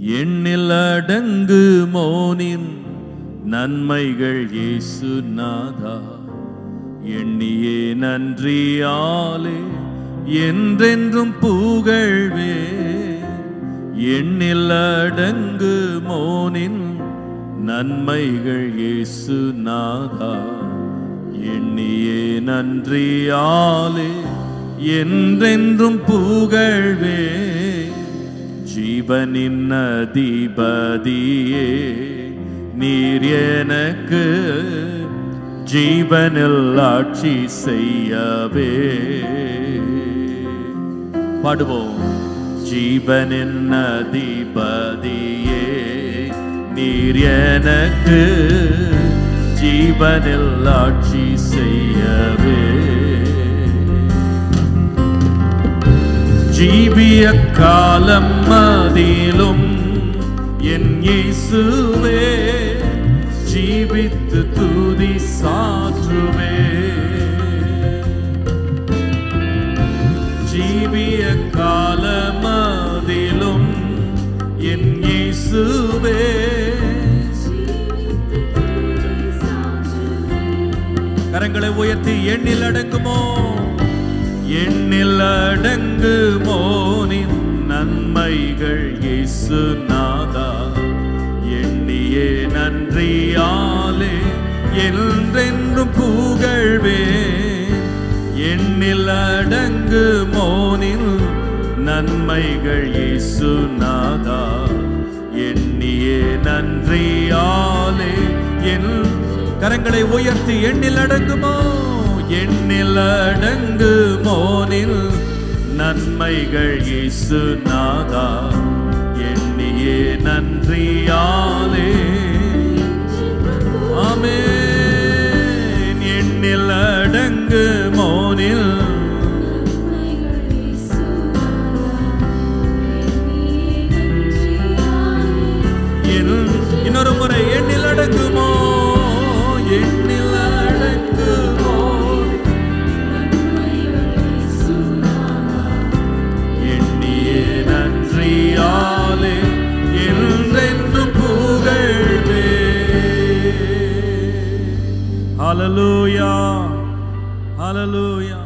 எண்ணில் அடங்கு மோனின் நன்மைகள் இயேசு நாதா, எண்ணியே நன்றியாலே என்றென்றும் புகழ்வே. எண்ணில் அடங்கு மோனின் நன்மைகள் இயேசு நாதா, எண்ணியே நன்றியாலே என்றென்றும் புகழ்வே. ஜீவனின் அதிபதியே நீர் எனக்கு ஜீவனில் ஆட்சி செய்யவே. பாடுவோம். ஜீவனின் அதிபதியே நீர் எனக்கு ஜீவனில் ஆட்சி செய்யவே. ஜீவிய காலம் அதிலும் என் இயேசுவே ஜீவித்து துதி சாற்றுவே. ஜீவிய காலம் அதிலும் என் இயேசுவே. கரங்களை உயர்த்தி எண்ணில் அடங்குமோ, எண்ணில் அடங்குமோ நின் நன்மைகள் இயேசு நாதா, எண்ணியே நன்றியாலே என்றென்றும் புகழ்வே. எண்ணில் அடங்குமோ நின் நன்மைகள் இயேசு நாதா, எண்ணியே நன்றியாலே என் கரங்களை உயர்த்தி எண்ணில் அடங்குமோ, எண்ணில் அடங்குமோ நின் நன்மைகள் இயேசு நாதா, எண்ணியே நன்றியாலே. ஆமென். எண்ணில் அடங்குமோ நின் இன்னொரு முறை எண்ணில் அடங்குமோ, எண்ணில் அடங்குமோ எண்ணியே நன்றியாலே என்றென்றும் புகழ்வே. ஹல்லேலூயா, ஹல்லேலூயா.